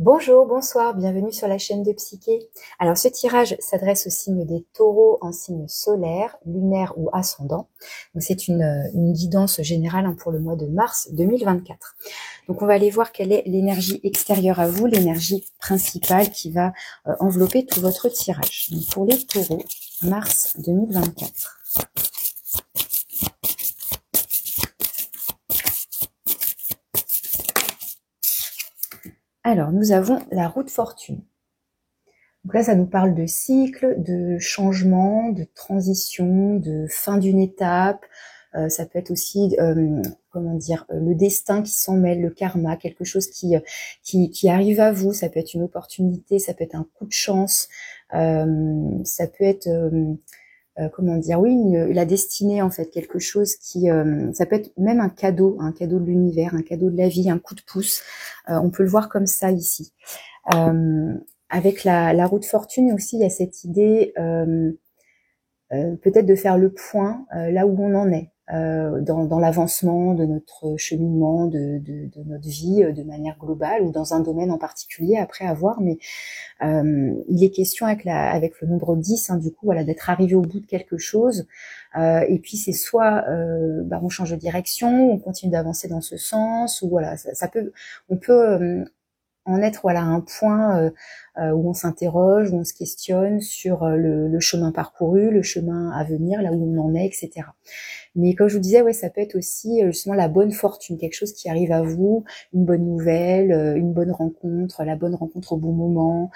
Bonjour, bonsoir, bienvenue sur la chaîne de Psyché. Alors ce tirage s'adresse au signe des taureaux en signe solaire, lunaire ou ascendant. Donc c'est une guidance générale pour le mois de mars 2024. Donc on va aller voir quelle est l'énergie extérieure à vous, l'énergie principale qui va envelopper tout votre tirage. Donc pour les taureaux, mars 2024. Alors nous avons la roue de fortune. Donc là, ça nous parle de cycle, de changement, de transition, de fin d'une étape. Ça peut être aussi, le destin qui s'en mêle, le karma, quelque chose qui arrive à vous. Ça peut être une opportunité, ça peut être un coup de chance. Ça peut être, la destinée en fait, quelque chose qui, ça peut être même un cadeau de l'univers, un cadeau de la vie, un coup de pouce. On peut le voir comme ça ici. Avec la roue de fortune aussi, il y a cette idée peut-être de faire le point là où on en est, dans l'avancement de notre cheminement, de notre vie de manière globale ou dans un domaine en particulier, après à voir. Mais il est question avec le nombre 10, du coup, voilà, d'être arrivé au bout de quelque chose. Et puis c'est soit on change de direction, on continue d'avancer dans ce sens, ou voilà, on peut en être à un point où on s'interroge, où on se questionne sur le chemin parcouru, le chemin à venir, là où on en est, etc. Mais comme je vous disais, ça peut être aussi justement la bonne fortune, quelque chose qui arrive à vous, une bonne nouvelle, une bonne rencontre, la bonne rencontre au bon moment,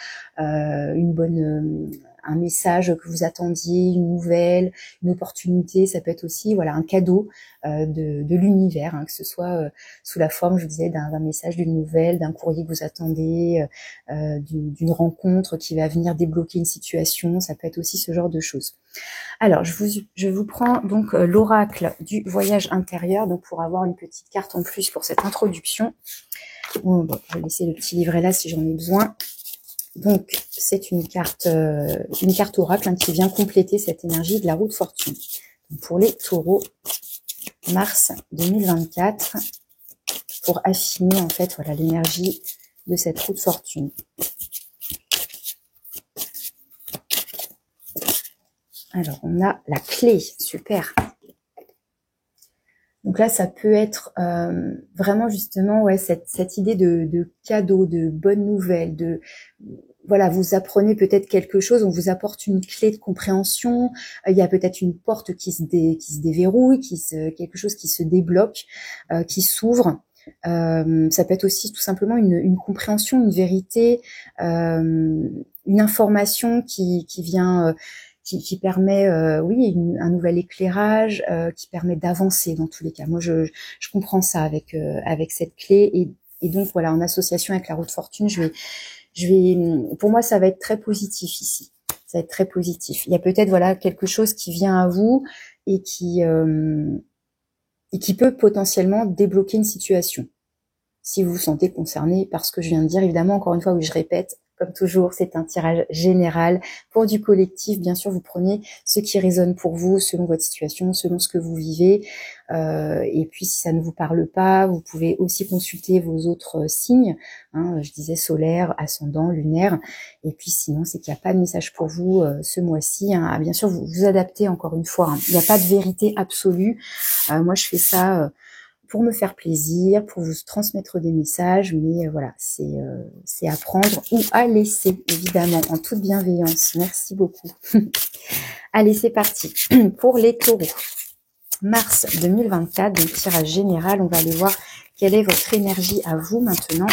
un message que vous attendiez, une nouvelle, une opportunité. Ça peut être aussi un cadeau de l'univers, que ce soit sous la forme, je vous disais, d'un message, d'une nouvelle, d'un courrier que vous attendez, d'une rencontre qui va venir débloquer une situation. Ça peut être aussi ce genre de choses. Alors, je vous prends donc l'oracle du voyage intérieur, donc pour avoir une petite carte en plus pour cette introduction. Bon, je vais laisser le petit livret là si j'en ai besoin. Donc, c'est une carte oracle qui vient compléter cette énergie de la roue de fortune. Donc, pour les taureaux, mars 2024, pour affiner en fait l'énergie de cette roue de fortune. Alors, on a la clé, super. Donc là, ça peut être vraiment justement cette idée de cadeau, de bonne nouvelle, vous apprenez peut-être quelque chose, on vous apporte une clé de compréhension, il y a peut-être une porte qui se déverrouille, quelque chose qui se débloque, qui s'ouvre. Ça peut être aussi tout simplement une compréhension, une vérité, une information qui vient qui permet un nouvel éclairage, qui permet d'avancer dans tous les cas. Moi je comprends ça avec cette clé, et donc en association avec la roue de fortune, pour moi ça va être très positif ici. Ça va être très positif. Il y a peut-être quelque chose qui vient à vous et qui peut potentiellement débloquer une situation. Si vous vous sentez concerné par ce que je viens de dire, évidemment, encore une fois, oui, je répète, comme toujours, c'est un tirage général pour du collectif. Bien sûr, vous prenez ce qui résonne pour vous, selon votre situation, selon ce que vous vivez. Et puis, si ça ne vous parle pas, vous pouvez aussi consulter vos autres signes. Je disais solaire, ascendant, lunaire. Et puis, sinon, c'est qu'il n'y a pas de message pour vous ce mois-ci. Bien sûr, vous vous adaptez encore une fois. Il n'y a pas de vérité absolue. Moi, je fais ça pour me faire plaisir, pour vous transmettre des messages, mais c'est à prendre ou à laisser, évidemment, en toute bienveillance. Merci beaucoup. Allez, c'est parti. Pour les taureaux, mars 2024, donc tirage général, on va aller voir quelle est votre énergie à vous maintenant.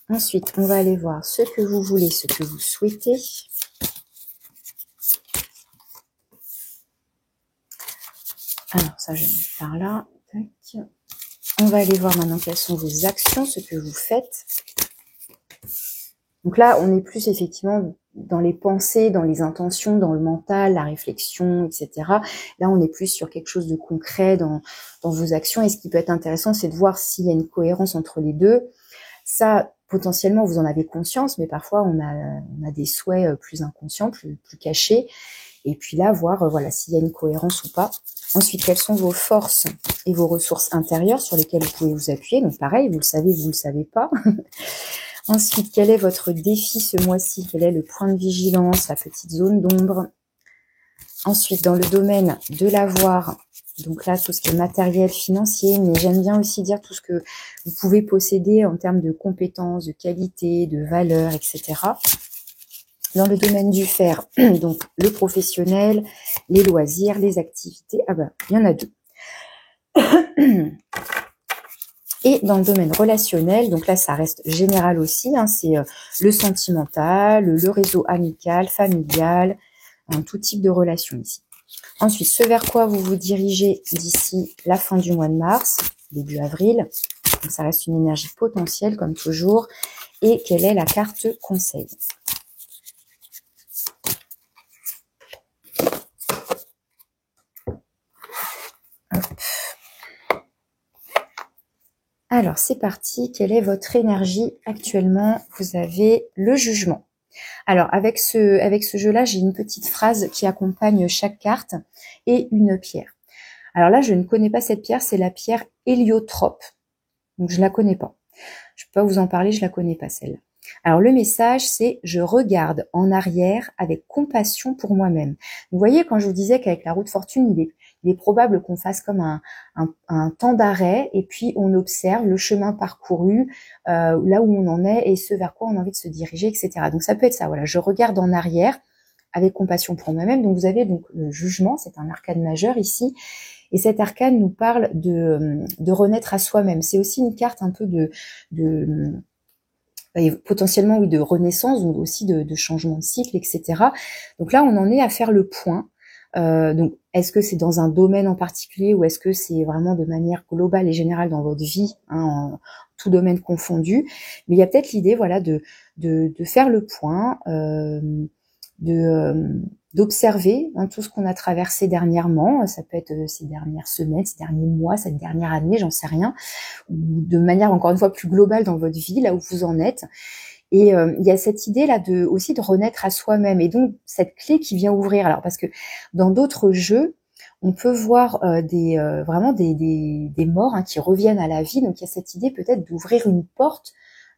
Ensuite, on va aller voir ce que vous voulez, ce que vous souhaitez. Alors, ça, je vais mettre par là. Tac. On va aller voir maintenant quelles sont vos actions, ce que vous faites. Donc là, on est plus effectivement dans les pensées, dans les intentions, dans le mental, la réflexion, etc. Là, on est plus sur quelque chose de concret dans vos actions. Et ce qui peut être intéressant, c'est de voir s'il y a une cohérence entre les deux. Ça, potentiellement, vous en avez conscience, mais parfois on a des souhaits plus inconscients, plus cachés. Et puis là, voir voilà, s'il y a une cohérence ou pas. Ensuite, quelles sont vos forces et vos ressources intérieures sur lesquelles vous pouvez vous appuyer. Donc pareil, vous le savez, vous le savez pas. Ensuite, quel est votre défi ce mois-ci? Quel est le point de vigilance, la petite zone d'ombre? Ensuite, dans le domaine de l'avoir, donc là, tout ce qui est matériel, financier, mais j'aime bien aussi dire tout ce que vous pouvez posséder en termes de compétences, de qualité, de valeur, etc. Dans le domaine du faire, donc le professionnel, les loisirs, les activités, ah ben, il y en a deux. Et dans le domaine relationnel, donc là, ça reste général aussi, hein, c'est le sentimental, le réseau amical, familial, tout type de relation ici. Ensuite, ce vers quoi vous vous dirigez d'ici la fin du mois de mars, début avril. Donc ça reste une énergie potentielle, comme toujours. Et quelle est la carte conseil? Hop. Alors, c'est parti. Quelle est votre énergie actuellement? Vous avez le jugement. Alors, avec ce jeu-là, j'ai une petite phrase qui accompagne chaque carte et une pierre. Alors là, je ne connais pas cette pierre, c'est la pierre héliotrope. Donc, je la connais pas. Je peux pas vous en parler, je la connais pas celle-là. Alors, le message, c'est « Je regarde en arrière avec compassion pour moi-même ». Vous voyez, quand je vous disais qu'avec la roue de fortune, il est probable qu'on fasse comme un temps d'arrêt et puis on observe le chemin parcouru, là où on en est et ce vers quoi on a envie de se diriger, etc. Donc, ça peut être ça, voilà. Je regarde en arrière avec compassion pour moi-même. Donc, vous avez donc le jugement, c'est un arcane majeur ici. Et cet arcane nous parle de renaître à soi-même. C'est aussi une carte un peu potentiellement oui, de renaissance, donc aussi de changement de cycle, etc. Donc là, on en est à faire le point. Donc, est-ce que c'est dans un domaine en particulier ou est-ce que c'est vraiment de manière globale et générale dans votre vie, hein, en tout domaine confondu? Mais il y a peut-être l'idée, voilà, de faire le point, d'observer tout ce qu'on a traversé dernièrement. Ça peut être ces dernières semaines, ces derniers mois, cette dernière année, j'en sais rien, ou de manière encore une fois plus globale dans votre vie, là où vous en êtes. Et il y a cette idée là aussi de renaître à soi-même, et donc cette clé qui vient ouvrir. Alors parce que dans d'autres jeux, on peut voir vraiment des morts qui reviennent à la vie. Donc il y a cette idée peut-être d'ouvrir une porte.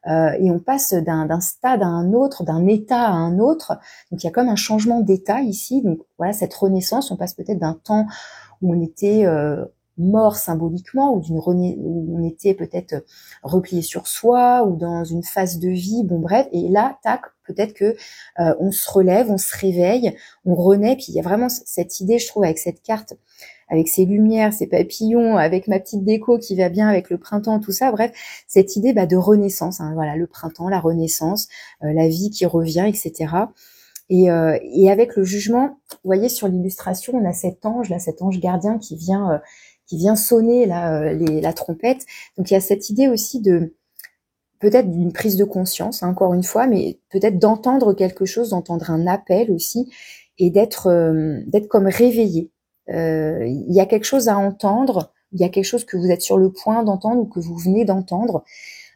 Et on passe d'un stade à un autre, d'un état à un autre. Donc il y a comme un changement d'état ici. Donc voilà, cette renaissance, on passe peut-être d'un temps où on était mort symboliquement, où on était peut-être replié sur soi, ou dans une phase de vie, bon bref, et là, tac, peut-être que on se relève, on se réveille, on renaît, puis il y a vraiment cette idée, je trouve, avec cette carte, avec ses lumières, ses papillons, avec ma petite déco qui va bien avec le printemps, tout ça, bref, cette idée de renaissance, hein, voilà, le printemps, la renaissance, la vie qui revient, etc. Et avec le jugement, vous voyez sur l'illustration, on a cet ange gardien qui vient sonner là, la trompette. Donc il y a cette idée aussi de peut-être d'une prise de conscience, hein, encore une fois, mais peut-être d'entendre quelque chose, d'entendre un appel aussi, et d'être comme réveillé. Il y a quelque chose à entendre, il y a quelque chose que vous êtes sur le point d'entendre ou que vous venez d'entendre.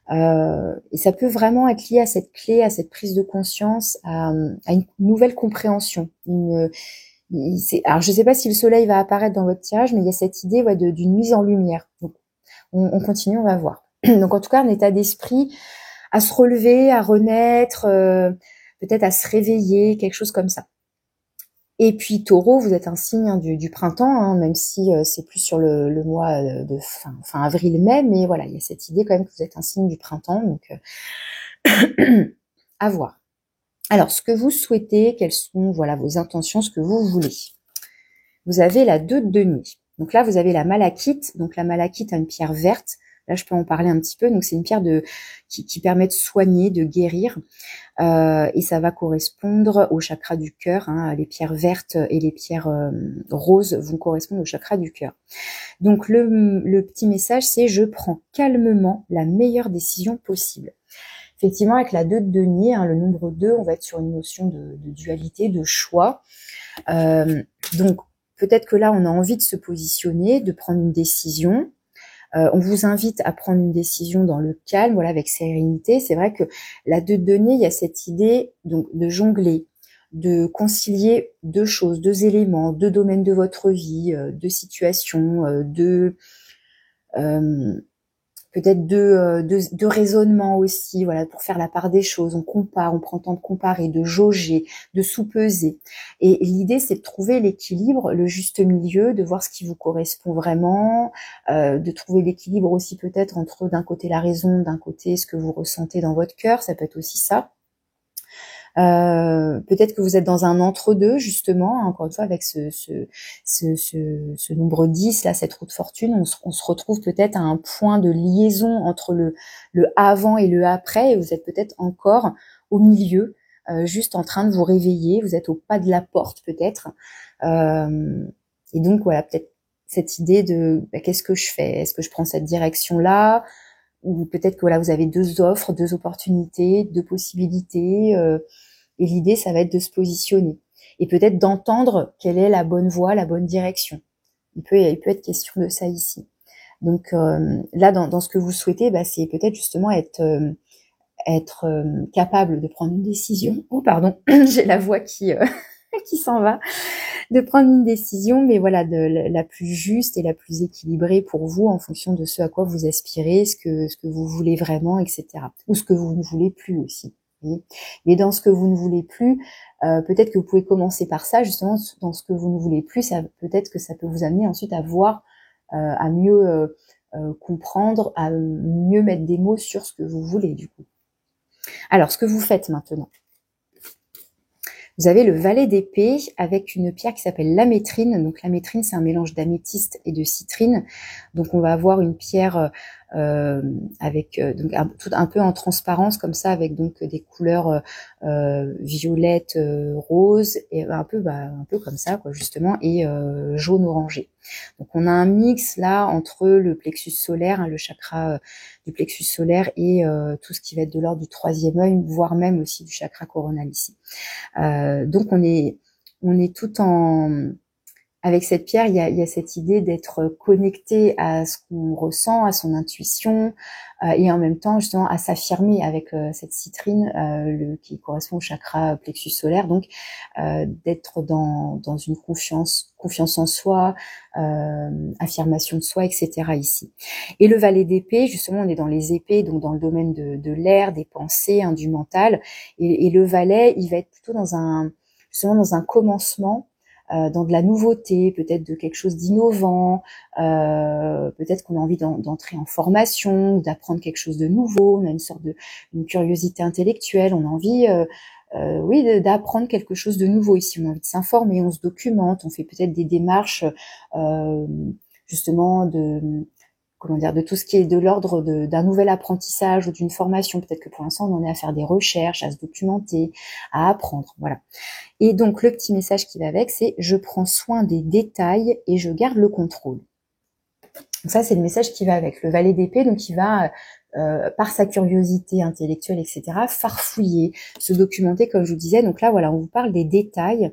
Et ça peut vraiment être lié à cette clé, à cette prise de conscience, à une nouvelle compréhension. Alors je ne sais pas si le soleil va apparaître dans votre tirage, mais il y a cette idée d'une mise en lumière. Donc on continue, on va voir. Donc en tout cas, un état d'esprit à se relever, à renaître, peut-être à se réveiller, quelque chose comme ça. Et puis Taureau, vous êtes un signe du printemps, hein, même si c'est plus sur le mois de fin avril-mai, mais voilà, il y a cette idée quand même que vous êtes un signe du printemps, donc à voir. Alors, ce que vous souhaitez, quelles sont voilà vos intentions, ce que vous voulez. Vous avez la 2 de denier. Donc là, vous avez la malachite. Donc la malachite a une pierre verte. Là, je peux en parler un petit peu. Donc c'est une pierre qui permet de soigner, de guérir. Et ça va correspondre au chakra du cœur. Hein. Les pierres vertes et les pierres roses vont correspondre au chakra du cœur. Donc le petit message, c'est « Je prends calmement la meilleure décision possible ». Effectivement, avec la 2 de denier, le nombre 2, on va être sur une notion de dualité, de choix. Donc peut-être que là, on a envie de se positionner, de prendre une décision. On vous invite à prendre une décision dans le calme, voilà, avec sérénité. C'est vrai que la 2 de denier, il y a cette idée donc de jongler, de concilier 2 choses, 2 éléments, 2 domaines de votre vie, 2 situations, 2 peut-être de raisonnement aussi, voilà, pour faire la part des choses. On compare, on prend le temps de comparer, de jauger, de sous-peser. Et l'idée, c'est de trouver l'équilibre, le juste milieu, de voir ce qui vous correspond vraiment, de trouver l'équilibre aussi peut-être entre d'un côté la raison, d'un côté ce que vous ressentez dans votre cœur, ça peut être aussi ça. Peut-être que vous êtes dans un entre-deux, justement, encore une fois, avec ce nombre 10, là, cette roue de fortune, on se retrouve peut-être à un point de liaison entre le avant et le après, et vous êtes peut-être encore au milieu, juste en train de vous réveiller, vous êtes au pas de la porte, peut-être. Et donc, voilà, peut-être cette idée de qu'est-ce que je fais? Est-ce que je prends cette direction-là? Ou peut-être que voilà, vous avez 2 offres, 2 opportunités, 2 possibilités, et l'idée, ça va être de se positionner et peut-être d'entendre quelle est la bonne voie, la bonne direction. Il peut être question de ça ici. Donc là, dans ce que vous souhaitez, c'est peut-être justement être capable de prendre une décision. Oh pardon, j'ai la voix qui qui s'en va. De prendre une décision, mais voilà, la plus juste et la plus équilibrée pour vous en fonction de ce à quoi vous aspirez, ce que vous voulez vraiment, etc. Ou ce que vous ne voulez plus aussi. Mais dans ce que vous ne voulez plus, peut-être que vous pouvez commencer par ça, justement, dans ce que vous ne voulez plus, peut-être que ça peut vous amener ensuite à voir, à mieux comprendre, à mieux mettre des mots sur ce que vous voulez, du coup. Alors, ce que vous faites maintenant. Vous avez le valet d'épée avec une pierre qui s'appelle l'amétrine. Donc l'amétrine, c'est un mélange d'améthyste et de citrine. Donc on va avoir une pierre avec donc un peu en transparence comme ça, avec donc des couleurs violettes, roses et un peu comme ça quoi justement, et jaune orangé. Donc on a un mix là entre le plexus solaire, le chakra du plexus solaire, et tout ce qui va être de l'ordre du 3e œil, voire même aussi du chakra coronal ici. Donc on est tout en avec cette pierre, il y a cette idée d'être connecté à ce qu'on ressent, à son intuition, et en même temps justement à s'affirmer avec cette citrine qui correspond au chakra plexus solaire, donc d'être dans une confiance en soi, affirmation de soi, etc. ici. Et le valet d'épée, justement, on est dans les épées, donc dans le domaine de l'air, des pensées, du mental, et le valet, il va être plutôt dans un commencement, dans de la nouveauté, peut-être de quelque chose d'innovant, peut-être qu'on a envie d'entrer en formation, d'apprendre quelque chose de nouveau, on a une curiosité intellectuelle, on a envie d'apprendre quelque chose de nouveau ici, on a envie de s'informer, on se documente, on fait peut-être des démarches justement de tout ce qui est de l'ordre d'un nouvel apprentissage ou d'une formation. Peut-être que pour l'instant, on en est à faire des recherches, à se documenter, à apprendre, voilà. Et donc, le petit message qui va avec, c'est « Je prends soin des détails et je garde le contrôle ». Donc ça, c'est le message qui va avec. Le valet d'épée, donc il va, par sa curiosité intellectuelle, etc., farfouiller, se documenter, comme je vous disais. Donc là, voilà, on vous parle des détails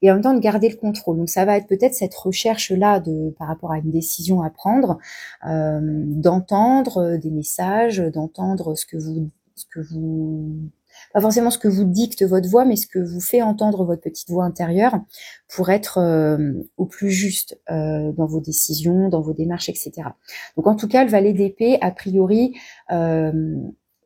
et en même temps de garder le contrôle. Donc ça va être peut-être cette recherche-là par rapport à une décision à prendre, d'entendre des messages, d'entendre ce que vous pas forcément ce que vous dicte votre voix, mais ce que vous fait entendre votre petite voix intérieure pour être au plus juste dans vos décisions, dans vos démarches, etc. Donc en tout cas, le valet d'épée, a priori,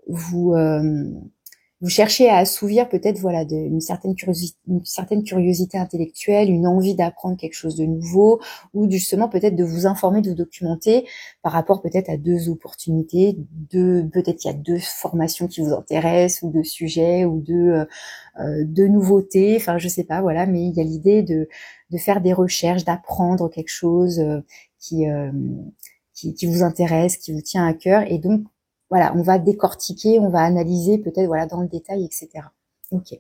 vous cherchez à assouvir peut-être une certaine curiosité intellectuelle, une envie d'apprendre quelque chose de nouveau, ou justement peut-être de vous informer, de vous documenter par rapport peut-être à 2 opportunités, peut-être il y a 2 formations qui vous intéressent, ou 2 sujets, ou 2 nouveautés, enfin je sais pas, voilà, mais il y a l'idée de faire des recherches, d'apprendre quelque chose qui vous intéresse, qui vous tient à cœur, et donc voilà, on va décortiquer, on va analyser peut-être dans le détail, etc. Ok.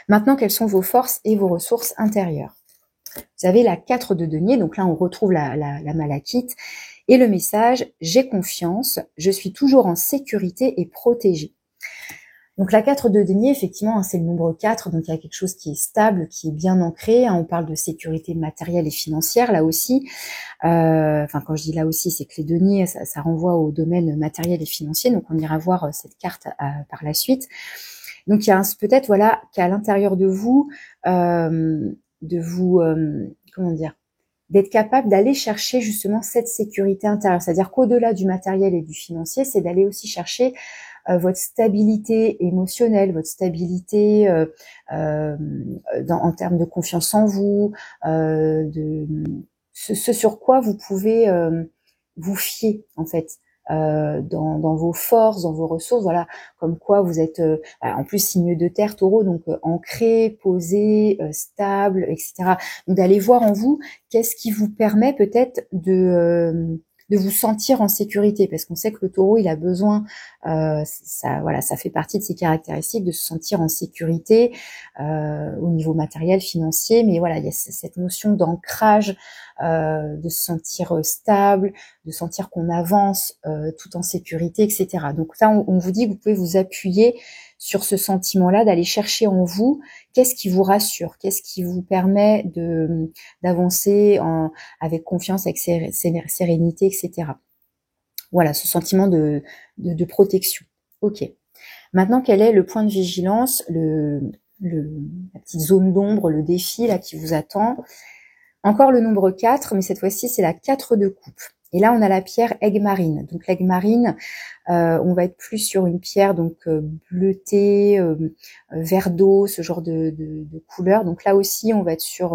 Maintenant, quelles sont vos forces et vos ressources intérieures? Vous avez la 4 de denier, donc là on retrouve la malachite, et le message « J'ai confiance, je suis toujours en sécurité et protégée ». Donc la 4 de denier, effectivement, hein, c'est le nombre 4, donc il y a quelque chose qui est stable, qui est bien ancré. Hein, on parle de sécurité matérielle et financière, là aussi. Enfin, quand je dis là aussi, c'est que les deniers, ça renvoie au domaine matériel et financier, donc on ira voir cette carte par la suite. Donc il y a peut-être, voilà, qu'à l'intérieur de vous, comment dire, d'être capable d'aller chercher justement cette sécurité intérieure. C'est-à-dire qu'au-delà du matériel et du financier, c'est d'aller aussi chercher votre stabilité émotionnelle, votre stabilité en termes de confiance en vous, de ce sur quoi vous pouvez vous fier en fait. Dans vos forces, dans vos ressources, voilà, comme quoi vous êtes en plus signe de terre, Taureau, donc ancré, posé, stable, etc. Donc d'aller voir en vous qu'est-ce qui vous permet peut-être de vous sentir en sécurité, parce qu'on sait que le Taureau, il a besoin, ça fait partie de ses caractéristiques, de se sentir en sécurité au niveau matériel, financier, mais voilà, il y a cette notion d'ancrage, de se sentir stable, de sentir qu'on avance tout en sécurité, etc. Donc là, on vous dit que vous pouvez vous appuyer sur ce sentiment-là, d'aller chercher en vous qu'est-ce qui vous rassure, qu'est-ce qui vous permet d'avancer avec confiance, avec sérénité, etc. Voilà, ce sentiment de protection. Ok. Maintenant, quel est le point de vigilance, la petite zone d'ombre, le défi là qui vous attend? Encore le nombre 4, mais cette fois-ci, c'est la 4 de coupe. Et là, on a la pierre aigue marine. Donc l'aigue marine, on va être plus sur une pierre donc bleutée, vert d'eau, ce genre de couleur. Donc là aussi, on va être sur...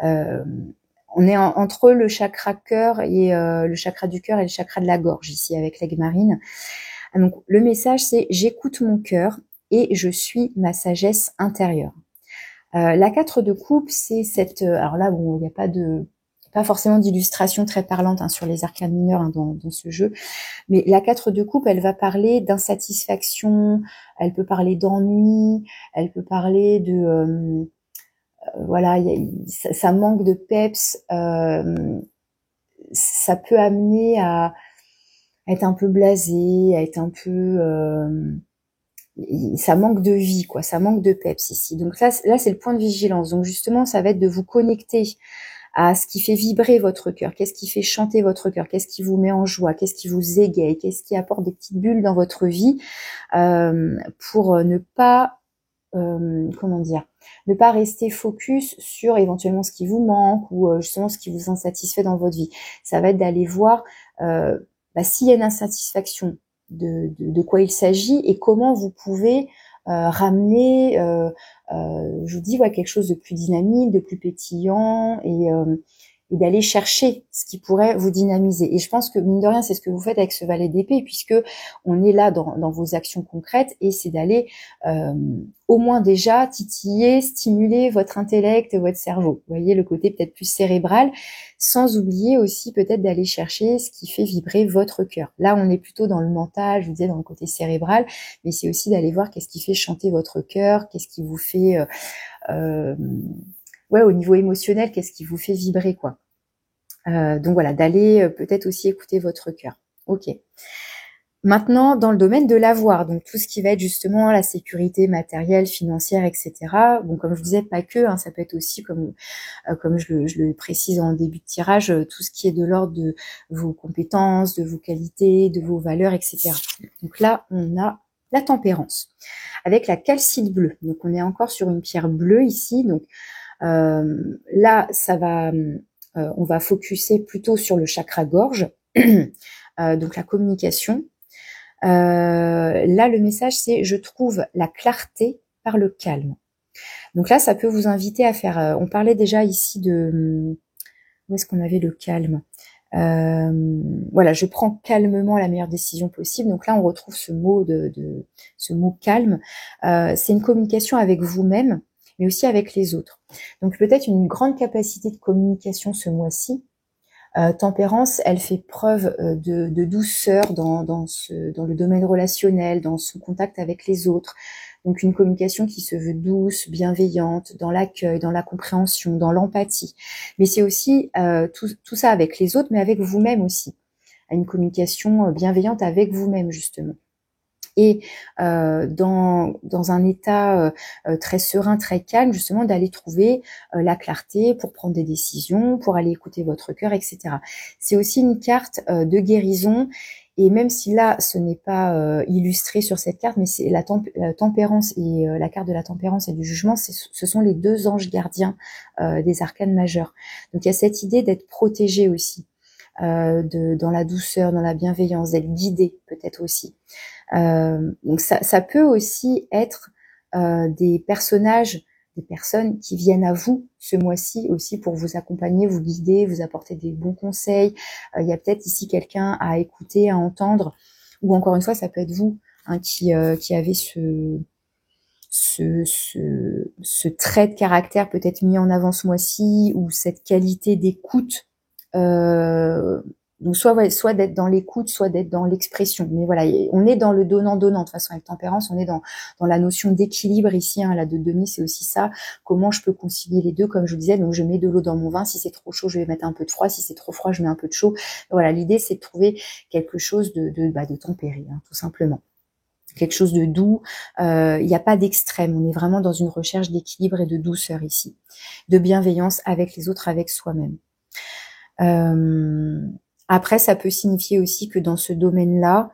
on est entre le chakra cœur et le chakra du cœur et le chakra de la gorge ici avec l'aigue marine. Donc le message, c'est j'écoute mon cœur et je suis ma sagesse intérieure. La 4 de coupe, c'est cette... alors là, bon, il n'y a pas forcément d'illustration très parlante sur les arcanes mineures dans ce jeu, mais la 4 de coupe, elle va parler d'insatisfaction, elle peut parler d'ennui, elle peut parler de... voilà, ça manque de peps, ça peut amener à être un peu blasé, à être un peu... ça manque de vie, quoi, ça manque de peps ici. Donc là c'est le point de vigilance. Donc justement, ça va être de vous connecter à ce qui fait vibrer votre cœur, qu'est-ce qui fait chanter votre cœur, qu'est-ce qui vous met en joie, qu'est-ce qui vous égaye, qu'est-ce qui apporte des petites bulles dans votre vie, pour ne pas, comment dire, ne pas rester focus sur éventuellement ce qui vous manque ou justement ce qui vous insatisfait dans votre vie. Ça va être d'aller voir s'il y a une insatisfaction, de quoi il s'agit et comment vous pouvez ramener, je vous dis, quelque chose de plus dynamique, de plus pétillant et d'aller chercher ce qui pourrait vous dynamiser. Et je pense que, mine de rien, c'est ce que vous faites avec ce valet d'épée, puisque on est là dans vos actions concrètes, et c'est d'aller au moins déjà titiller, stimuler votre intellect et votre cerveau. Vous voyez le côté peut-être plus cérébral, sans oublier aussi peut-être d'aller chercher ce qui fait vibrer votre cœur. Là, on est plutôt dans le mental, je vous disais, dans le côté cérebral, mais c'est aussi d'aller voir qu'est-ce qui fait chanter votre cœur, qu'est-ce qui vous fait... au niveau émotionnel, qu'est-ce qui vous fait vibrer, quoi. Donc voilà, d'aller peut-être aussi écouter votre cœur. Ok. Maintenant, dans le domaine de l'avoir, donc tout ce qui va être justement la sécurité matérielle, financière, etc. Bon, comme je vous disais, pas que, ça peut être aussi, comme je le précise en début de tirage, tout ce qui est de l'ordre de vos compétences, de vos qualités, de vos valeurs, etc. Donc là, on a la tempérance, avec la calcite bleue. Donc on est encore sur une pierre bleue ici, donc là, ça va, on va focuser plutôt sur le chakra gorge, donc la communication. Là, le message, c'est « je trouve la clarté par le calme ». Donc là, ça peut vous inviter à faire... on parlait déjà ici de... Où est-ce qu'on avait le calme ? Voilà, je prends calmement la meilleure décision possible. Donc là, on retrouve ce mot ce mot calme. C'est une communication avec vous-même, mais aussi avec les autres. Donc peut-être une grande capacité de communication ce mois-ci. Tempérance, elle fait preuve de douceur dans le domaine relationnel, dans son contact avec les autres. Donc une communication qui se veut douce, bienveillante, dans l'accueil, dans la compréhension, dans l'empathie. Mais c'est aussi tout ça avec les autres, mais avec vous-même aussi. Une communication bienveillante avec vous-même, justement. Et dans un état très serein, très calme, justement, d'aller trouver la clarté pour prendre des décisions, pour aller écouter votre cœur, etc. C'est aussi une carte de guérison. Et même si là, ce n'est pas illustré sur cette carte, mais c'est la tempérance et la carte de la tempérance et du jugement, ce sont les deux anges gardiens des arcanes majeurs. Donc il y a cette idée d'être protégé aussi, dans la douceur, dans la bienveillance, d'être guidé peut-être aussi. Donc ça peut aussi être des personnages, des personnes qui viennent à vous ce mois-ci aussi pour vous accompagner, vous guider, vous apporter des bons conseils. Il y a peut-être ici quelqu'un à écouter, à entendre, ou encore une fois, ça peut être vous qui avez ce trait de caractère peut-être mis en avant ce mois-ci, ou cette qualité d'écoute. Donc soit d'être dans l'écoute, soit d'être dans l'expression. Mais voilà, on est dans le donnant-donnant. De toute façon, avec tempérance, on est dans la notion d'équilibre ici. La de demi, c'est aussi ça. Comment je peux concilier les deux, comme je vous disais. Donc, je mets de l'eau dans mon vin. Si c'est trop chaud, je vais mettre un peu de froid. Si c'est trop froid, je mets un peu de chaud. Voilà, l'idée, c'est de trouver quelque chose de tempéré, tout simplement. Quelque chose de doux. Il n'y a pas d'extrême. On est vraiment dans une recherche d'équilibre et de douceur ici. De bienveillance avec les autres, avec soi-même. Après, ça peut signifier aussi que dans ce domaine-là,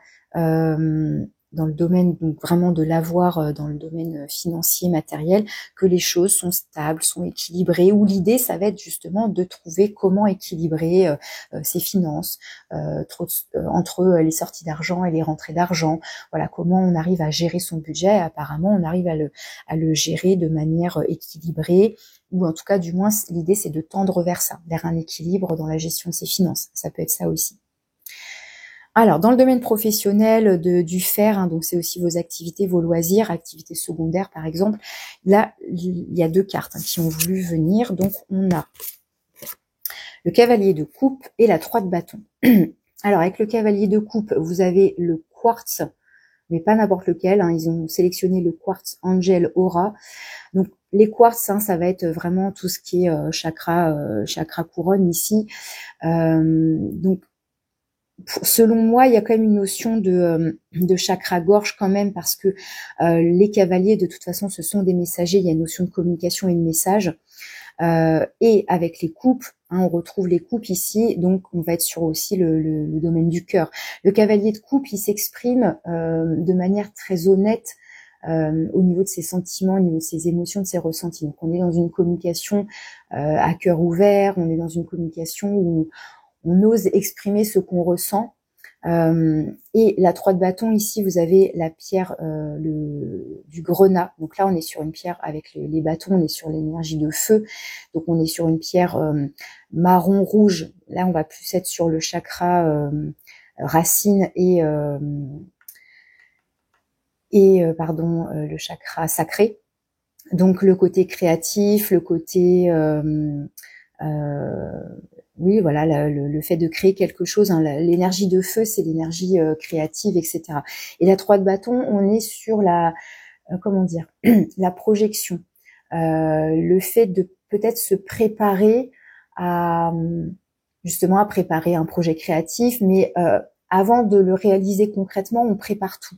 dans le domaine donc vraiment de l'avoir, dans le domaine financier, matériel, que les choses sont stables, sont équilibrées, où l'idée, ça va être justement de trouver comment équilibrer ses finances, entre les sorties d'argent et les rentrées d'argent. Voilà, comment on arrive à gérer son budget. Apparemment, on arrive à le gérer de manière équilibrée, ou en tout cas, du moins, l'idée, c'est de tendre vers ça, vers un équilibre dans la gestion de ses finances. Ça peut être ça aussi. Alors, dans le domaine professionnel du faire, donc c'est aussi vos activités, vos loisirs, activités secondaires, par exemple. Là, il y a deux cartes qui ont voulu venir. Donc, on a le cavalier de coupe et la 3 de bâton. Alors, avec le cavalier de coupe, vous avez le quartz, mais pas n'importe lequel. Ils ont sélectionné le quartz Angel Aura. Donc, les quartz, ça va être vraiment tout ce qui est chakra couronne ici. Donc, selon moi, il y a quand même une notion de chakra gorge quand même, parce que les cavaliers, de toute façon, ce sont des messagers. Il y a une notion de communication et de message. Et avec les coupes, on retrouve les coupes ici, donc on va être sur aussi le domaine du cœur. Le cavalier de coupe, il s'exprime de manière très honnête, au niveau de ses sentiments, au niveau de ses émotions, de ses ressentis. Donc on est dans une communication à cœur ouvert, on est dans une communication où on ose exprimer ce qu'on ressent. Et la 3 de bâton, ici, vous avez la pierre du grenat. Donc là, on est sur une pierre avec les bâtons, on est sur l'énergie de feu. Donc on est sur une pierre marron rouge. Là, on va plus être sur le chakra racine et le chakra sacré. Donc le côté créatif, le côté oui, voilà, le fait de créer quelque chose, l'énergie de feu, c'est l'énergie créative, etc. Et la 3 de bâton, on est sur la la projection, le fait de peut-être se préparer à justement à préparer un projet créatif, mais avant de le réaliser concrètement, on prépare tout.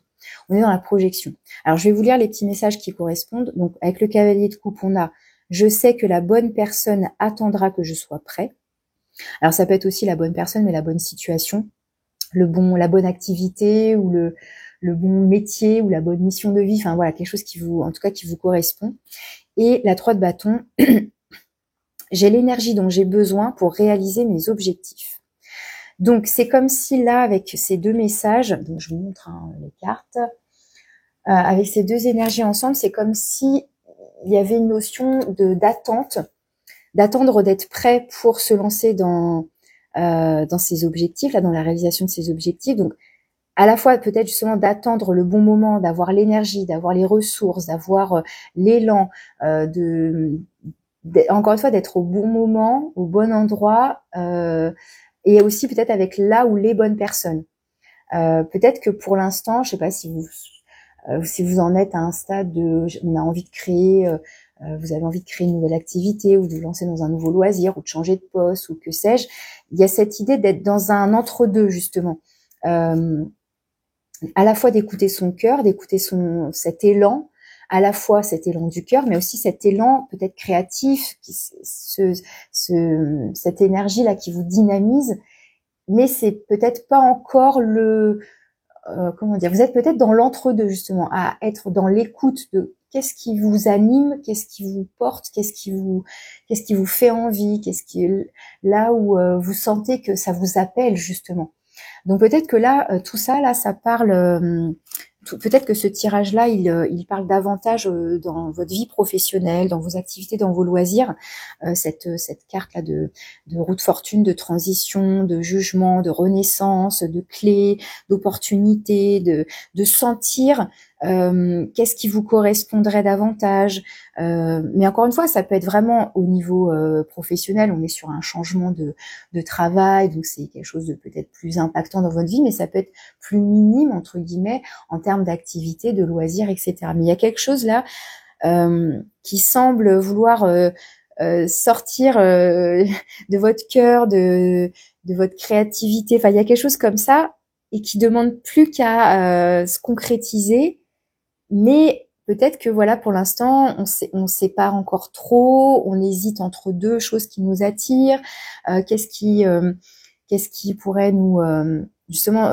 On est dans la projection. Alors, je vais vous lire les petits messages qui correspondent. Donc, avec le cavalier de coupe, on a « Je sais que la bonne personne attendra que je sois prêt ». Alors, ça peut être aussi la bonne personne, mais la bonne situation, la bonne activité, ou le bon métier, ou la bonne mission de vie. Enfin, voilà, quelque chose qui vous correspond. Et la 3 de bâton, j'ai l'énergie dont j'ai besoin pour réaliser mes objectifs. Donc, c'est comme si là, avec ces deux messages, donc je vous montre les cartes, avec ces deux énergies ensemble, c'est comme si il y avait une notion d'attendre d'être prêt pour se lancer dans ses objectifs, là, dans la réalisation de ses objectifs. Donc, à la fois peut-être justement d'attendre le bon moment, d'avoir l'énergie, d'avoir les ressources, d'avoir l'élan, encore une fois d'être au bon moment, au bon endroit, et aussi peut-être avec là ou les bonnes personnes. Peut-être que pour l'instant, je sais pas si vous en êtes à un stade on a envie de créer, vous avez envie de créer une nouvelle activité, ou de vous lancer dans un nouveau loisir, ou de changer de poste, ou que sais-je. Il y a cette idée d'être dans un entre-deux, justement. à la fois d'écouter son cœur, d'écouter cet élan, à la fois cet élan du cœur, mais aussi cet élan peut-être créatif, cette énergie-là qui vous dynamise, mais c'est peut-être pas encore comment dire, vous êtes peut-être dans l'entre-deux justement, à être dans l'écoute de qu'est-ce qui vous anime, qu'est-ce qui vous porte, qu'est-ce qui vous fait envie, qu'est-ce qui est là où vous sentez que ça vous appelle justement. Donc peut-être que là, tout ça, là, ça parle. Peut-être que ce tirage-là, il parle davantage dans votre vie professionnelle, dans vos activités, dans vos loisirs. Cette carte-là de roue de fortune, de transition, de jugement, de renaissance, de clés, d'opportunités, de sentir qu'est-ce qui vous correspondrait davantage. Mais encore une fois, ça peut être vraiment au niveau professionnel. On est sur un changement de travail, donc c'est quelque chose de peut-être plus impactant dans votre vie, mais ça peut être plus minime, entre guillemets, en termes d'activité, de loisirs, etc. Mais il y a quelque chose là qui semble vouloir sortir de votre cœur, de votre créativité. Enfin, il y a quelque chose comme ça et qui demande plus qu'à se concrétiser. Mais peut-être que voilà, pour l'instant, on sépare encore trop, on hésite entre deux choses qui nous attirent. Qu'est-ce qui pourrait nous justement,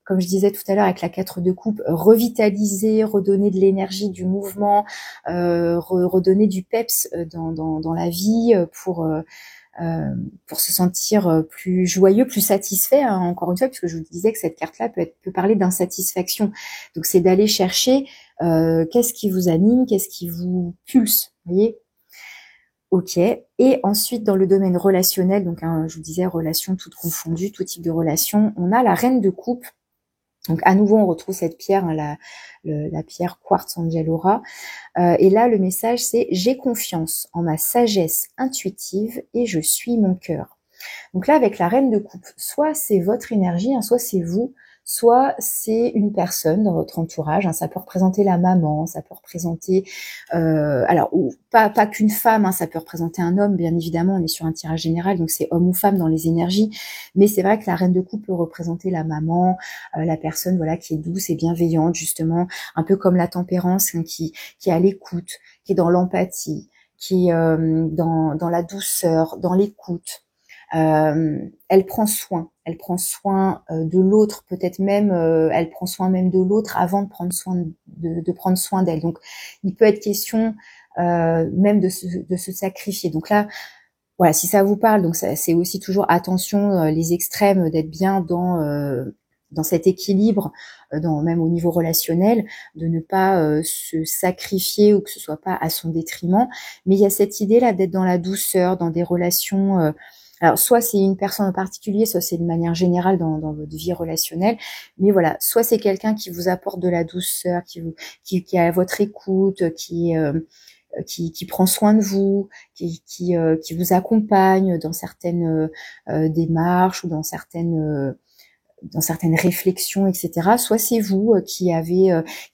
comme je disais tout à l'heure avec la 4 de coupe, revitaliser, redonner de l'énergie, du mouvement, redonner du peps dans la vie pour se sentir plus joyeux, plus satisfait, hein, encore une fois, puisque je vous disais que cette carte-là peut parler d'insatisfaction. Donc c'est d'aller chercher qu'est-ce qui vous anime, qu'est-ce qui vous pulse, vous voyez. Ok. Et ensuite, dans le domaine relationnel, donc je vous disais relations toutes confondues, tout type de relation, on a la reine de coupe. Donc à nouveau, on retrouve cette pierre, hein, la pierre quartz angel aura. Et là, le message, c'est « J'ai confiance en ma sagesse intuitive et je suis mon cœur ». Donc là, avec la reine de coupe, soit c'est votre énergie, hein, soit c'est vous, soit c'est une personne dans votre entourage. Hein, ça peut représenter la maman, ça peut représenter, alors ou pas qu'une femme, hein, ça peut représenter un homme. Bien évidemment, on est sur un tirage général, donc c'est homme ou femme dans les énergies. Mais c'est vrai que la reine de coupe peut représenter la maman, la personne voilà qui est douce et bienveillante, justement, un peu comme la tempérance, hein, qui est à l'écoute, qui est dans l'empathie, qui est dans la douceur, dans l'écoute. Elle prend soin de l'autre, peut-être même elle prend soin même de l'autre avant de prendre soin de prendre soin d'elle. Donc il peut être question même de se sacrifier. Donc là, voilà, si ça vous parle, donc c'est aussi toujours attention les extrêmes, d'être bien dans cet équilibre, même au niveau relationnel, de ne pas se sacrifier ou que ce soit pas à son détriment. Mais il y a cette idée là d'être dans la douceur, dans des relations. Alors, soit c'est une personne en particulier, soit c'est de manière générale dans votre vie relationnelle. Mais voilà, soit c'est quelqu'un qui vous apporte de la douceur, qui est à votre écoute, qui prend soin de vous, qui vous accompagne dans certaines démarches ou dans certaines réflexions, etc. Soit c'est vous qui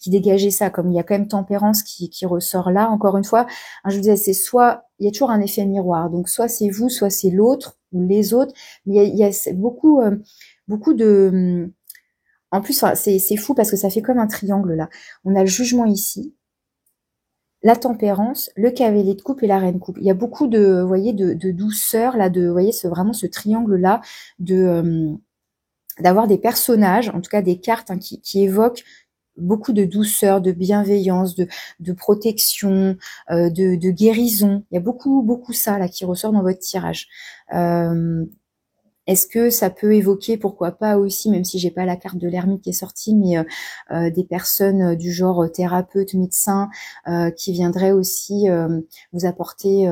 dégagez ça, comme il y a quand même tempérance qui ressort là. Encore une fois, hein, je vous disais, c'est soit il y a toujours un effet miroir, donc soit c'est vous, soit c'est l'autre ou les autres. Mais il y a beaucoup de en plus, enfin, c'est fou parce que ça fait comme un triangle là. On a le jugement ici, la tempérance, le cavalier de coupe et la reine coupe. Il y a beaucoup de, vous voyez, de douceur là, vous voyez, vraiment ce triangle là d'avoir des personnages, en tout cas des cartes, hein, qui évoquent beaucoup de douceur, de bienveillance, de protection, de guérison. Il y a beaucoup ça là qui ressort dans votre tirage. Est-ce que ça peut évoquer, pourquoi pas aussi, même si j'ai pas la carte de l'ermite qui est sortie, mais des personnes du genre thérapeute, médecin, qui viendraient aussi vous apporter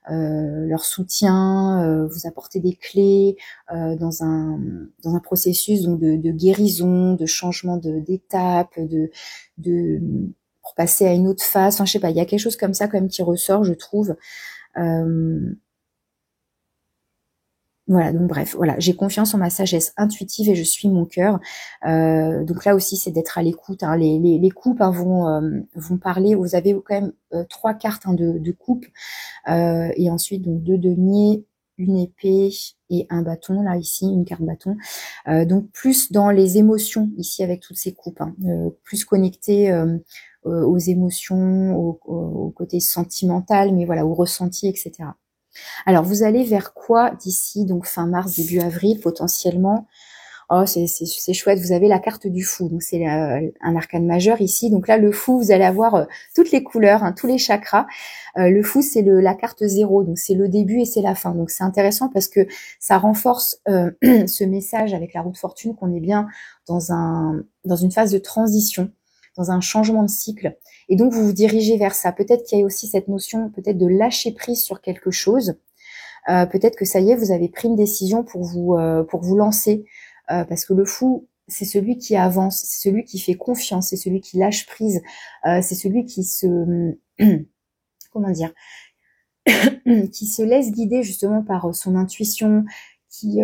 leur soutien, vous apporter des clés dans un processus donc de guérison, de changement d'étape, pour passer à une autre phase. Enfin, je sais pas, il y a quelque chose comme ça quand même qui ressort, je trouve. Voilà, donc bref, voilà, j'ai confiance en ma sagesse intuitive et je suis mon cœur. Donc là aussi, c'est d'être à l'écoute. Hein. Les coupes hein, vont parler. Vous avez quand même 3 cartes hein, de coupe et ensuite donc 2 deniers, une épée et un bâton, là, ici, une carte bâton. Donc, plus dans les émotions, ici, avec toutes ces coupes, hein, plus connecté aux émotions, au côté sentimental, mais voilà, au ressenti, etc. Alors, vous allez vers quoi d'ici, donc fin mars, début avril, potentiellement? Oh, c'est chouette. Vous avez la carte du fou. Donc, c'est un arcane majeur ici. Donc là, le fou, vous allez avoir toutes les couleurs, hein, tous les chakras. Le fou, c'est la carte 0. Donc, c'est le début et c'est la fin. Donc, c'est intéressant parce que ça renforce ce message avec la roue de fortune qu'on est bien dans une phase de transition, dans un changement de cycle. Et donc, vous vous dirigez vers ça. Peut-être qu'il y a aussi cette notion peut-être de lâcher prise sur quelque chose. Peut-être que ça y est, vous avez pris une décision pour vous lancer. Parce que le fou, c'est celui qui avance, c'est celui qui fait confiance, c'est celui qui lâche prise, c'est celui qui se comment dire, qui se laisse guider justement par son intuition, qui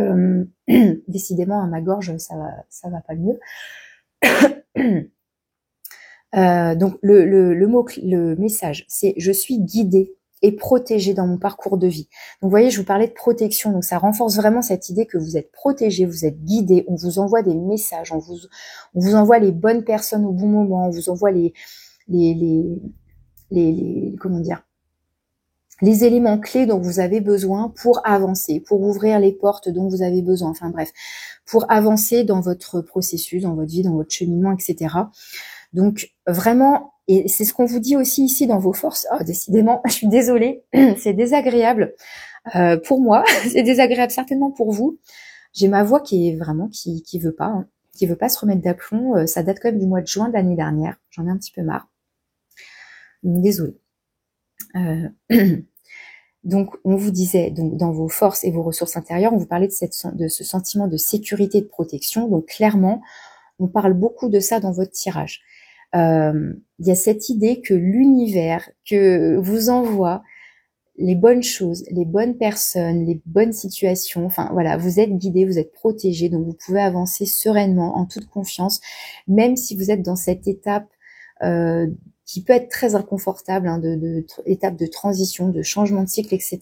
décidément à ma gorge ça va pas mieux. Donc le message, c'est je suis guidée et protégée dans mon parcours de vie. Donc vous voyez, je vous parlais de protection, donc ça renforce vraiment cette idée que vous êtes protégé, vous êtes guidé, on vous envoie des messages, on vous envoie les bonnes personnes au bon moment, on vous envoie les comment dire, les éléments clés dont vous avez besoin pour avancer, pour ouvrir les portes dont vous avez besoin, enfin bref, pour avancer dans votre processus, dans votre vie, dans votre cheminement, etc. Donc vraiment, et c'est ce qu'on vous dit aussi ici dans vos forces. Oh, décidément, je suis désolée, c'est désagréable pour moi, c'est désagréable certainement pour vous. J'ai ma voix qui est vraiment qui veut pas, hein, qui veut pas se remettre d'aplomb. Ça date quand même du mois de juin de l'année dernière. J'en ai un petit peu marre. Donc désolée. Donc on vous disait donc dans vos forces et vos ressources intérieures, on vous parlait de ce sentiment de sécurité et de protection. Donc clairement, on parle beaucoup de ça dans votre tirage. Il y a cette idée que l'univers que vous envoie les bonnes choses, les bonnes personnes, les bonnes situations, enfin voilà, vous êtes guidé, vous êtes protégé, donc vous pouvez avancer sereinement, en toute confiance, même si vous êtes dans cette étape qui peut être très inconfortable, hein, étape de transition, de changement de cycle, etc.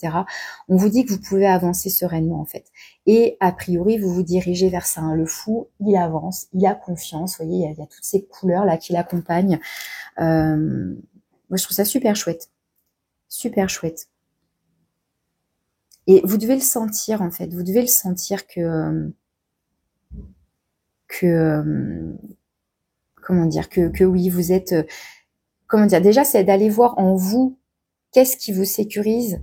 On vous dit que vous pouvez avancer sereinement en fait. Et a priori, vous vous dirigez vers ça. Hein. Le fou, il avance, il a confiance. Vous voyez, il y a toutes ces couleurs là qui l'accompagnent. Moi, je trouve ça super chouette, super chouette. Et vous devez le sentir en fait. Vous devez le sentir que comment dire que oui, vous êtes comment dire, déjà, c'est d'aller voir en vous qu'est-ce qui vous sécurise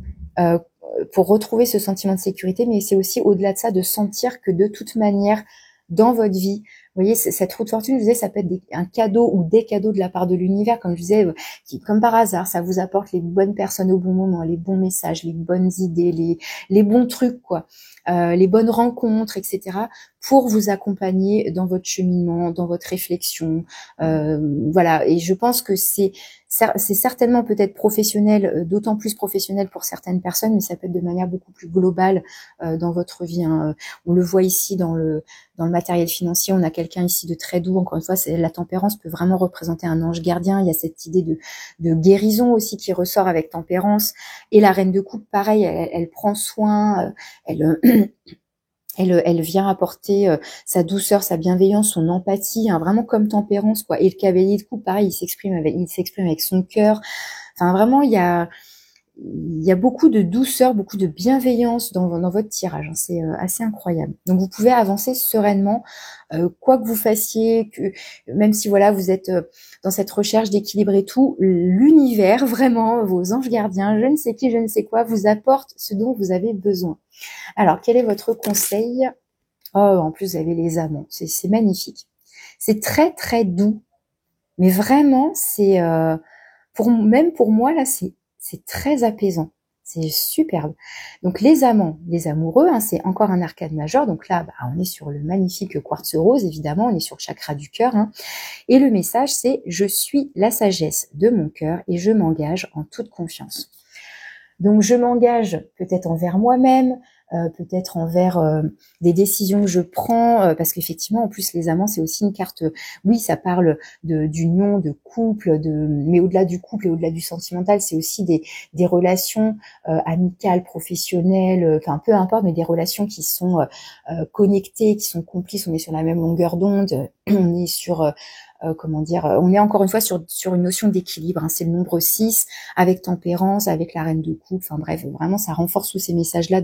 pour retrouver ce sentiment de sécurité, mais c'est aussi au-delà de ça de sentir que de toute manière, dans votre vie, vous voyez, cette roue de fortune, je vous disais, ça peut être un cadeau ou des cadeaux de la part de l'univers, comme je disais, qui, comme par hasard, ça vous apporte les bonnes personnes au bon moment, les bons messages, les bonnes idées, les bons trucs, quoi, les bonnes rencontres, etc., pour vous accompagner dans votre cheminement, dans votre réflexion, voilà. Et je pense que c'est certainement peut-être professionnel, d'autant plus professionnel pour certaines personnes, mais ça peut être de manière beaucoup plus globale dans votre vie. Hein. On le voit ici dans le matériel financier, on a quelqu'un ici de très doux. Encore une fois, la tempérance peut vraiment représenter un ange gardien. Il y a cette idée de guérison aussi qui ressort avec tempérance. Et la reine de coupe, pareil, elle prend soin, elle vient apporter sa douceur, sa bienveillance, son empathie, hein, vraiment comme tempérance, quoi. Et le cavalier de coupe, pareil, il s'exprime avec son cœur. Enfin, vraiment, il y a beaucoup de douceur, beaucoup de bienveillance dans votre tirage. Hein. C'est assez incroyable. Donc, vous pouvez avancer sereinement, quoi que vous fassiez, même si voilà, vous êtes dans cette recherche d'équilibre et tout, l'univers, vraiment, vos anges gardiens, je ne sais qui, je ne sais quoi, vous apporte ce dont vous avez besoin. Alors, quel est votre conseil? Oh, en plus, vous avez les amants. C'est magnifique. C'est très, très doux. Mais vraiment, c'est même pour moi, là, c'est très apaisant. C'est superbe. Donc, les amants, les amoureux, hein, c'est encore un arcane majeur. Donc là, on est sur le magnifique quartz rose, évidemment. On est sur le chakra du cœur. Hein. Et le message, c'est « Je suis la sagesse de mon cœur et je m'engage en toute confiance ». Donc, je m'engage peut-être envers moi-même, peut-être envers des décisions que je prends, parce qu'effectivement, en plus, les amants, c'est aussi une carte, oui, ça parle d'union, de couple, mais au-delà du couple et au-delà du sentimental, c'est aussi des relations amicales, professionnelles, enfin, peu importe, mais des relations qui sont connectées, qui sont complices, on est sur la même longueur d'onde, on est sur... comment dire, on est encore une fois sur une notion d'équilibre, hein, c'est le nombre 6 avec tempérance, avec la reine de coupe, enfin bref, vraiment ça renforce tous ces messages-là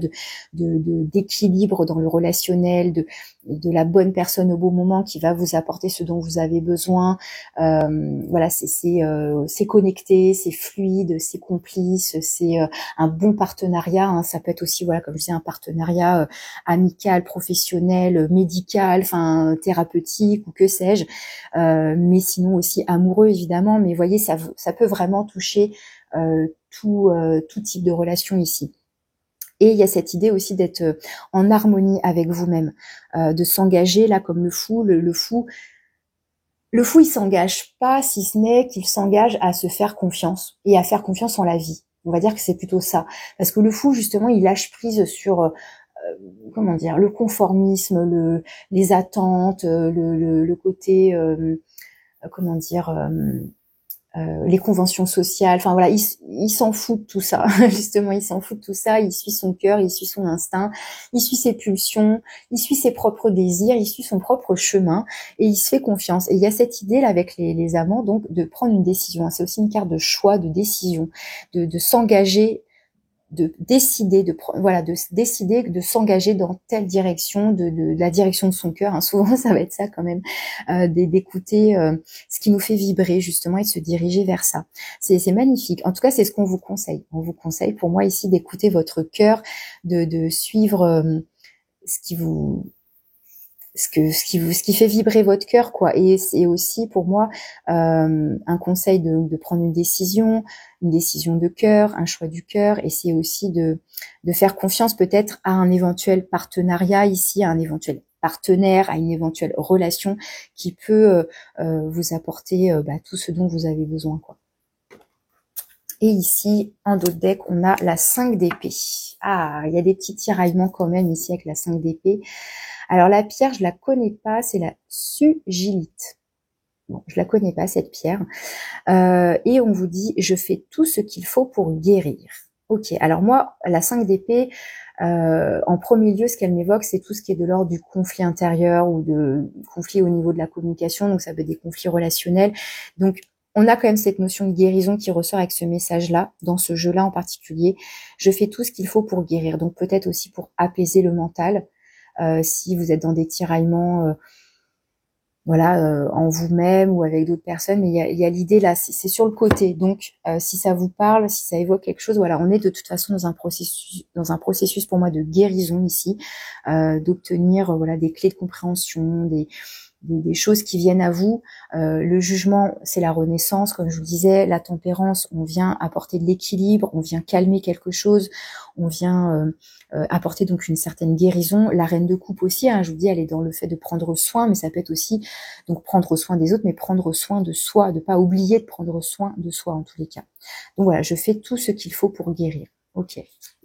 d'équilibre dans le relationnel, de la bonne personne au bon moment qui va vous apporter ce dont vous avez besoin. Voilà, c'est connecté, c'est fluide, c'est complice, c'est un bon partenariat, hein, ça peut être aussi, voilà, comme je disais, un partenariat amical, professionnel, médical, enfin thérapeutique ou que sais-je. Mais sinon aussi amoureux évidemment, mais voyez, ça peut vraiment toucher tout type de relation ici. Et il y a cette idée aussi d'être en harmonie avec vous-même, de s'engager là comme le fou, le fou, il s'engage pas si ce n'est qu'il s'engage à se faire confiance et à faire confiance en la vie. On va dire que c'est plutôt ça, parce que le fou justement, il lâche prise sur comment dire, le conformisme, les attentes, le côté comment dire, les conventions sociales, enfin voilà, il s'en fout de tout ça, justement, il s'en fout de tout ça, il suit son cœur, il suit son instinct, il suit ses pulsions, il suit ses propres désirs, il suit son propre chemin, et il se fait confiance. Et il y a cette idée là avec les amants, donc, de prendre une décision, c'est aussi une carte de choix, de décision, de s'engager, de décider de s'engager dans telle direction, de la direction de son cœur, hein. Souvent ça va être ça quand même, d'écouter ce qui nous fait vibrer justement et de se diriger vers ça. C'est magnifique. En tout cas, c'est ce qu'on vous conseille. On vous conseille pour moi ici d'écouter votre cœur, de suivre ce qui fait vibrer votre cœur, quoi. Et c'est aussi pour moi un conseil de prendre une décision de cœur, un choix du cœur, et c'est aussi de faire confiance peut-être à un éventuel partenariat ici, à un éventuel partenaire, à une éventuelle relation qui peut vous apporter tout ce dont vous avez besoin, quoi. Et ici, en dos de deck, on a la 5 d'épée. Ah, il y a des petits tiraillements quand même ici avec la 5 d'épée. Alors la pierre, je la connais pas, c'est la sugilite. Bon, je la connais pas cette pierre. Et on vous dit, je fais tout ce qu'il faut pour guérir. Ok, alors moi, la 5 d'épée, en premier lieu, ce qu'elle m'évoque, c'est tout ce qui est de l'ordre du conflit intérieur ou de conflit au niveau de la communication, donc ça peut être des conflits relationnels. Donc on a quand même cette notion de guérison qui ressort avec ce message-là, dans ce jeu-là en particulier. Je fais tout ce qu'il faut pour guérir, donc peut-être aussi pour apaiser le mental. Si vous êtes dans des tiraillements en vous-même ou avec d'autres personnes, mais il y a l'idée là, c'est sur le côté. Donc si ça vous parle, si ça évoque quelque chose, voilà, on est de toute façon dans un processus pour moi de guérison ici, d'obtenir des clés de compréhension, des choses qui viennent à vous. Le jugement, c'est la renaissance, comme je vous disais. La tempérance, on vient apporter de l'équilibre, on vient calmer quelque chose, on vient apporter donc une certaine guérison. La reine de coupe aussi, hein, je vous dis, elle est dans le fait de prendre soin, mais ça peut être aussi donc prendre soin des autres, mais prendre soin de soi, de pas oublier de prendre soin de soi en tous les cas. Donc voilà, je fais tout ce qu'il faut pour guérir. Ok.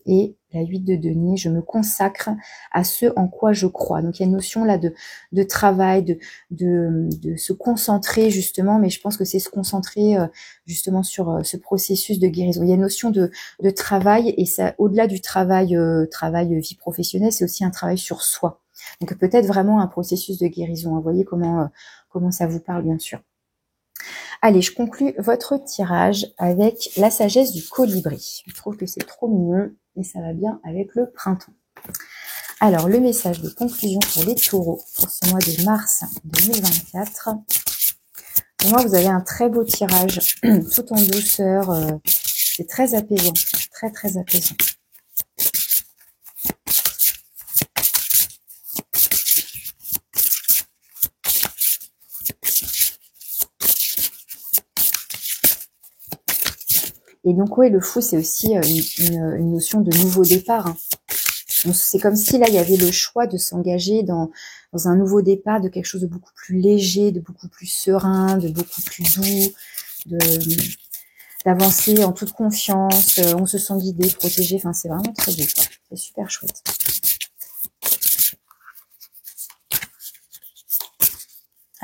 Et la 8 de denier, je me consacre à ce en quoi je crois. Donc il y a une notion là de travail, de se concentrer justement, mais je pense que c'est se concentrer justement sur ce processus de guérison. Il y a une notion de travail, et ça, au-delà du travail vie professionnelle, c'est aussi un travail sur soi. Donc peut-être vraiment un processus de guérison. Vous voyez comment ça vous parle, bien sûr. Allez, je conclus votre tirage avec la sagesse du colibri. Je trouve que c'est trop mignon et ça va bien avec le printemps. Alors, le message de conclusion pour les taureaux pour ce mois de mars 2024. Pour moi, vous avez un très beau tirage, tout en douceur. C'est très apaisant, très très apaisant. Et donc, ouais, le fou, c'est aussi une notion de nouveau départ, hein. C'est comme si là, il y avait le choix de s'engager dans un nouveau départ, de quelque chose de beaucoup plus léger, de beaucoup plus serein, de beaucoup plus doux, d'avancer en toute confiance. On se sent guidé, protégé. Enfin, c'est vraiment très beau, quoi. C'est super chouette.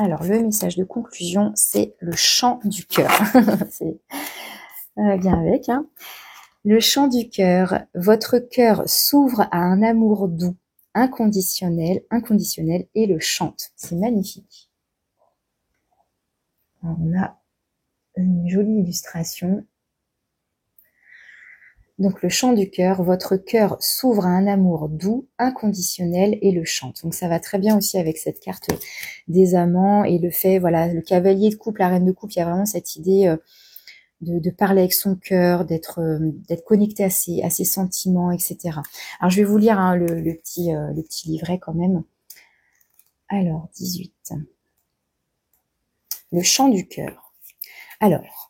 Alors, le message de conclusion, c'est le chant du cœur. C'est bien avec, hein. Le chant du cœur. Votre cœur s'ouvre à un amour doux, inconditionnel et le chante. C'est magnifique. Alors, on a une jolie illustration. Donc, le chant du cœur, votre cœur s'ouvre à un amour doux, inconditionnel et le chante. Donc, ça va très bien aussi avec cette carte des amants et le fait, voilà, le cavalier de coupe, la reine de coupe, il y a vraiment cette idée de parler avec son cœur, d'être connecté à ses sentiments, etc. Alors, je vais vous lire hein, le petit livret quand même. Alors, 18. Le chant du cœur. Alors,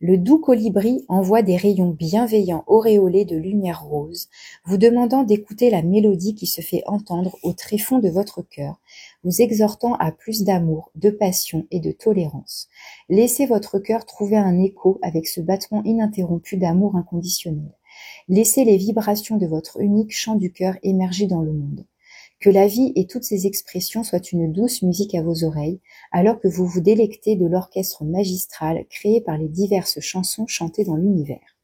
le doux colibri envoie des rayons bienveillants auréolés de lumière rose, vous demandant d'écouter la mélodie qui se fait entendre au tréfonds de votre cœur, vous exhortant à plus d'amour, de passion et de tolérance. Laissez votre cœur trouver un écho avec ce battement ininterrompu d'amour inconditionnel. Laissez les vibrations de votre unique chant du cœur émerger dans le monde. Que la vie et toutes ses expressions soient une douce musique à vos oreilles, alors que vous vous délectez de l'orchestre magistral créé par les diverses chansons chantées dans l'univers.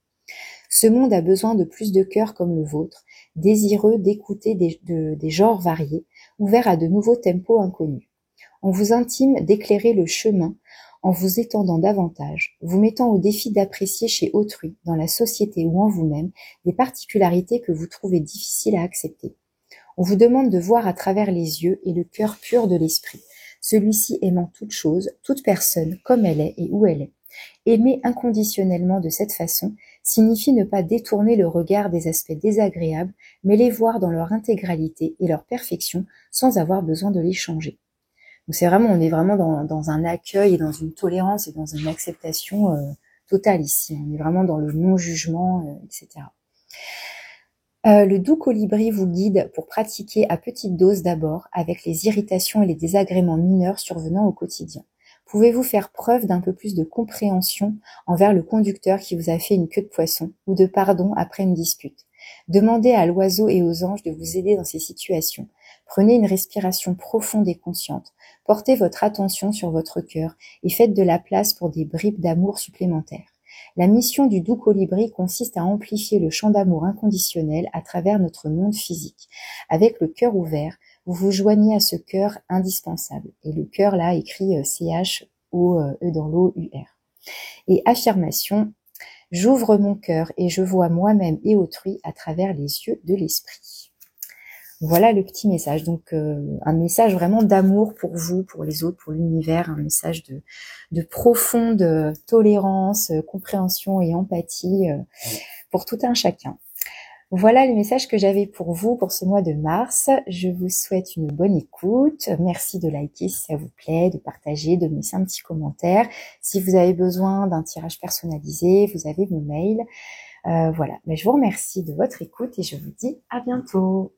Ce monde a besoin de plus de cœurs comme le vôtre, désireux d'écouter des genres variés, ouverts à de nouveaux tempos inconnus. On vous intime d'éclairer le chemin en vous étendant davantage, vous mettant au défi d'apprécier chez autrui, dans la société ou en vous-même, des particularités que vous trouvez difficiles à accepter. On vous demande de voir à travers les yeux et le cœur pur de l'esprit, celui-ci aimant toute chose, toute personne, comme elle est et où elle est. Aimer inconditionnellement de cette façon signifie ne pas détourner le regard des aspects désagréables, mais les voir dans leur intégralité et leur perfection sans avoir besoin de les changer. Donc on est vraiment dans un accueil et dans une tolérance et dans une acceptation totale ici. On est vraiment dans le non-jugement, etc. Le doux colibri vous guide pour pratiquer à petite dose d'abord avec les irritations et les désagréments mineurs survenant au quotidien. Pouvez-vous faire preuve d'un peu plus de compréhension envers le conducteur qui vous a fait une queue de poisson ou de pardon après une dispute? Demandez à l'oiseau et aux anges de vous aider dans ces situations. Prenez une respiration profonde et consciente. Portez votre attention sur votre cœur et faites de la place pour des bribes d'amour supplémentaires. La mission du doux colibri consiste à amplifier le chant d'amour inconditionnel à travers notre monde physique. Avec le cœur ouvert, vous vous joignez à ce cœur indispensable. Et le cœur là écrit C-H-O-E dans l'O-U-R. Et affirmation, j'ouvre mon cœur et je vois moi-même et autrui à travers les yeux de l'esprit. Voilà le petit message. Donc, un message vraiment d'amour pour vous, pour les autres, pour l'univers, un message de profonde tolérance, compréhension et empathie pour tout un chacun. Voilà le message que j'avais pour vous pour ce mois de mars. Je vous souhaite une bonne écoute. Merci de liker si ça vous plaît, de partager, de me laisser un petit commentaire. Si vous avez besoin d'un tirage personnalisé, vous avez mon mail. Voilà, mais je vous remercie de votre écoute et je vous dis à bientôt.